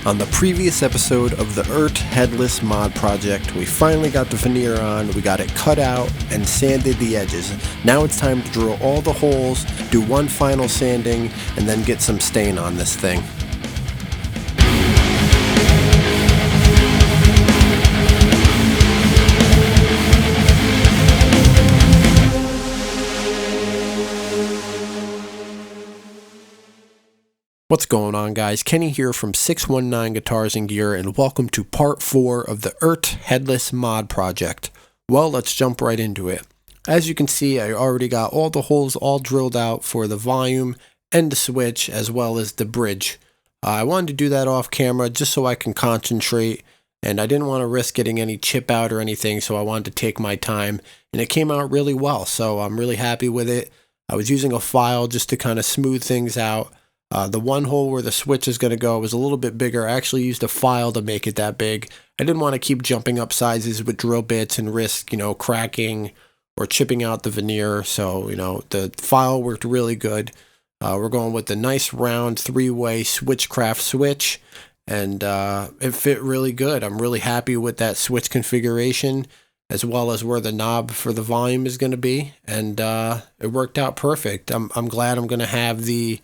On the previous episode of the Eart headless mod project, we finally got the veneer on, we got it cut out, and sanded the edges. Now it's time to drill all the holes, do one final sanding, and then get some stain on this thing. What's going on, guys? Kenny here from 619 Guitars and Gear, and welcome to part 4 of the Eart headless mod project. Well, let's jump right into it. As you can see, I already got all the holes all drilled out for the volume and the switch, as well as the bridge. I wanted to do that off camera just so I can concentrate, and I didn't want to risk getting any chip out or anything, so I wanted to take my time, and it came out really well, so I'm really happy with it. I was using a file just to kind of smooth things out. The one hole where the switch is going to go was a little bit bigger. I actually used a file to make it that big. I didn't want to keep jumping up sizes with drill bits and risk, cracking or chipping out the veneer. So, the file worked really good. We're going with the nice round 3-way Switchcraft switch, and it fit really good. I'm really happy with that switch configuration, as well as where the knob for the volume is going to be, and it worked out perfect. I'm glad I'm going to have the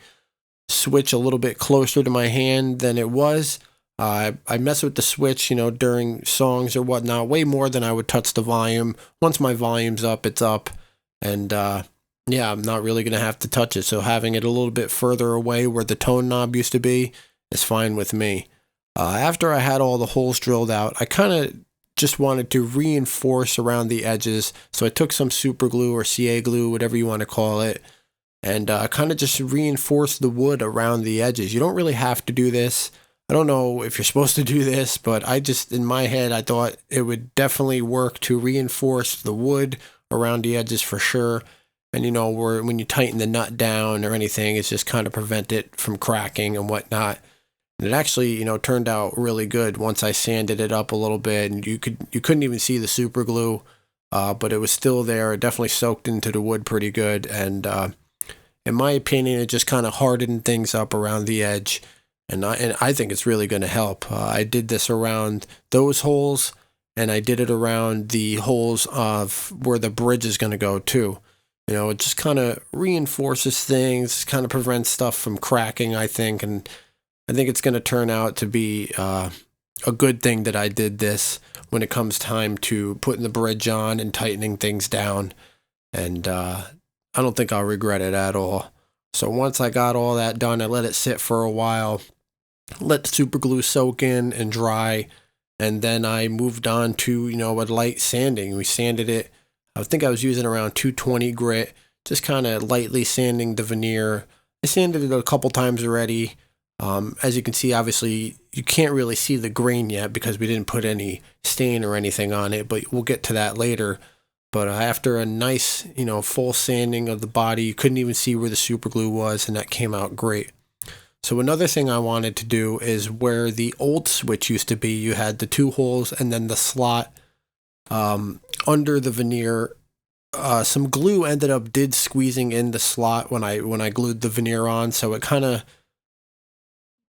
switch a little bit closer to my hand than it was. I mess with the switch, during songs or whatnot, way more than I would touch the volume. Once my volume's up, it's up. And yeah, I'm not really going to have to touch it. So having it a little bit further away where the tone knob used to be is fine with me. After I had all the holes drilled out, I kind of just wanted to reinforce around the edges. So I took some super glue or CA glue, whatever you want to call it, and kind of just reinforce the wood around the edges. You don't really have to do this. I don't know if you're supposed to do this, but in my head, I thought it would definitely work to reinforce the wood around the edges for sure. And, when you tighten the nut down or anything, it's just kind of prevent it from cracking and whatnot. And it actually, turned out really good once I sanded it up a little bit, and you couldn't even see the super glue, but it was still there. It definitely soaked into the wood pretty good, and in my opinion, it just kind of hardened things up around the edge, and I think it's really going to help. I did this around those holes, and I did it around the holes of where the bridge is going to go too. It just kind of reinforces things, kind of prevents stuff from cracking, I think, and I think it's going to turn out to be a good thing that I did this when it comes time to putting the bridge on and tightening things down, and I don't think I'll regret it at all. So once I got all that done, I let it sit for a while, let the super glue soak in and dry, and then I moved on to, a light sanding. We sanded it. I think I was using around 220 grit, just kind of lightly sanding the veneer. I sanded it a couple times already. As you can see, obviously, you can't really see the grain yet because we didn't put any stain or anything on it, but we'll get to that later. But after a nice, full sanding of the body, you couldn't even see where the super glue was, and that came out great. So another thing I wanted to do is where the old switch used to be, you had the 2 holes and then the slot under the veneer. Some glue ended up squeezing in the slot when I glued the veneer on, so it kind of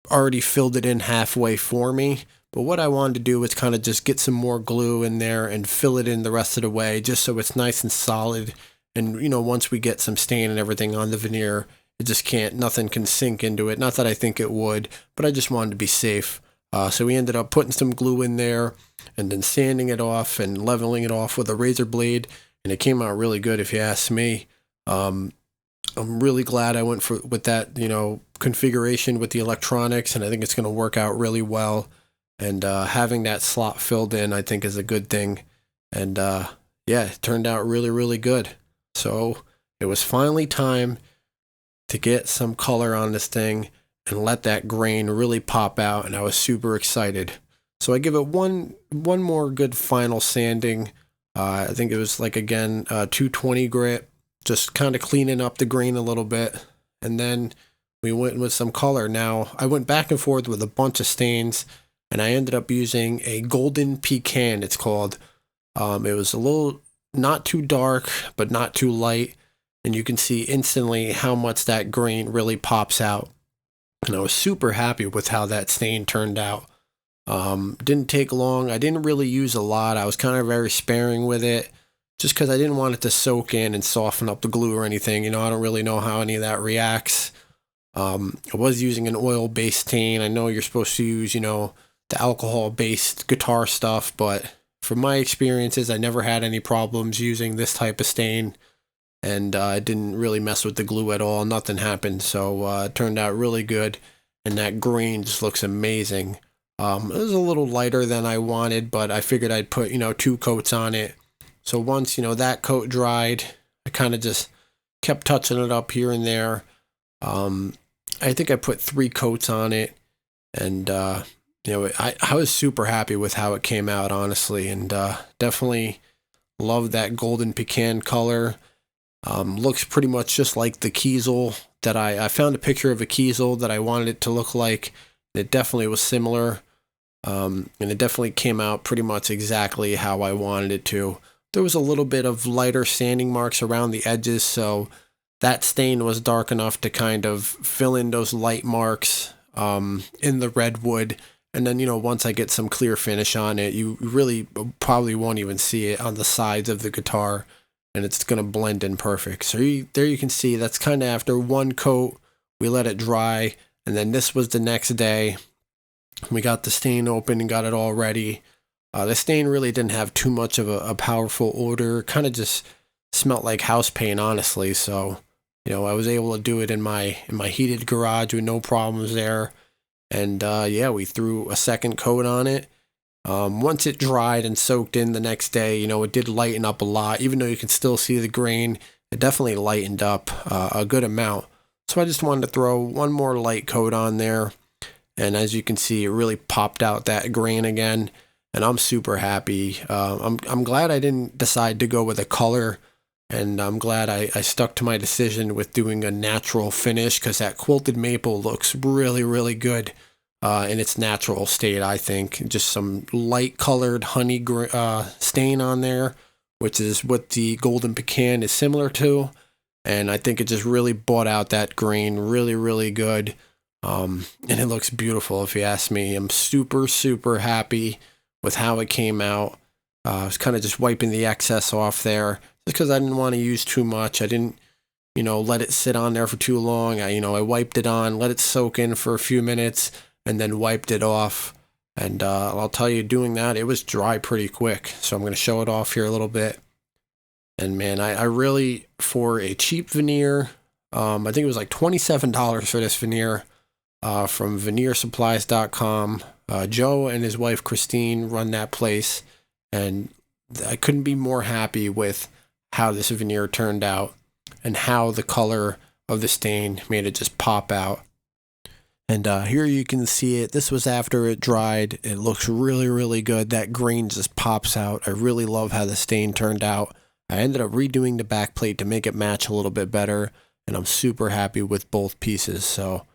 already filled it in halfway for me. But what I wanted to do was kind of just get some more glue in there and fill it in the rest of the way, just so it's nice and solid. And, once we get some stain and everything on the veneer, nothing can sink into it. Not that I think it would, but I just wanted to be safe. So we ended up putting some glue in there and then sanding it off and leveling it off with a razor blade. And it came out really good, if you ask me. I'm really glad I went with that, configuration with the electronics, and I think it's going to work out really well. And having that slot filled in, I think, is a good thing. And yeah, it turned out really, really good. So it was finally time to get some color on this thing and let that grain really pop out, and I was super excited. So I give it one more good final sanding. I think it was 220 grit, just kind of cleaning up the grain a little bit. And then we went with some color. Now, I went back and forth with a bunch of stains, and I ended up using a golden pecan, it's called. It was a little not too dark, but not too light. And you can see instantly how much that grain really pops out. and I was super happy with how that stain turned out. Didn't take long. I didn't really use a lot. I was kind of very sparing with it, just because I didn't want it to soak in and soften up the glue or anything. I don't really know how any of that reacts. I was using an oil-based stain. I know you're supposed to use, the alcohol-based guitar stuff, but from my experiences, I never had any problems using this type of stain, and it didn't really mess with the glue at all. Nothing happened, so it turned out really good, and that grain just looks amazing. It was a little lighter than I wanted, but I figured I'd put, 2 coats on it. So once, that coat dried, I kind of just kept touching it up here and there. I think I put 3 coats on it, and I was super happy with how it came out, honestly, and definitely love that golden pecan color. Looks pretty much just like the Kiesel that I found a picture of a Kiesel that I wanted it to look like. It definitely was similar, and it definitely came out pretty much exactly how I wanted it to. There was a little bit of lighter sanding marks around the edges, so that stain was dark enough to kind of fill in those light marks in the redwood. And then, once I get some clear finish on it, you really probably won't even see it on the sides of the guitar, and it's going to blend in perfect. So there you can see that's kind of after 1 coat. We let it dry, and then this was the next day. We got the stain open and got it all ready. The stain really didn't have too much of a powerful odor. Kind of just smelled like house paint, honestly. So, I was able to do it in my heated garage with no problems there. And we threw a second coat on it. Once it dried and soaked in the next day, it did lighten up a lot. Even though you can still see the grain, it definitely lightened up a good amount. So I just wanted to throw 1 more light coat on there. And as you can see, it really popped out that grain again. And I'm super happy. I'm glad I didn't decide to go with a color. And I'm glad I stuck to my decision with doing a natural finish, because that quilted maple looks really, really good in its natural state, I think. Just some light colored honey stain on there, which is what the golden pecan is similar to. And I think it just really brought out that grain really, really good. And it looks beautiful, if you ask me. I'm super, super happy with how it came out. I was kind of just wiping the excess off there, because I didn't want to use too much. I didn't, let it sit on there for too long. I wiped it on, let it soak in for a few minutes, and then wiped it off. And I'll tell you, doing that, it was dry pretty quick. So I'm going to show it off here a little bit. And man, I really, for a cheap veneer, I think it was like $27 for this veneer from veneersupplies.com. Joe and his wife Christine run that place, and I couldn't be more happy with how this veneer turned out and how the color of the stain made it just pop out. And here you can see it. This was after it dried. It looks really, really good. That grain just pops out. I really love how the stain turned out. I ended up redoing the back plate to make it match a little bit better, and I'm super happy with both pieces. So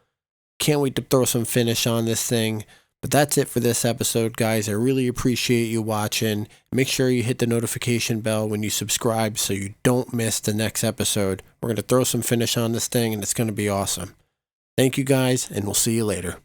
can't wait to throw some finish on this thing. But that's it for this episode, guys. I really appreciate you watching. Make sure you hit the notification bell when you subscribe so you don't miss the next episode. We're going to throw some finish on this thing, and it's going to be awesome. Thank you, guys, and we'll see you later.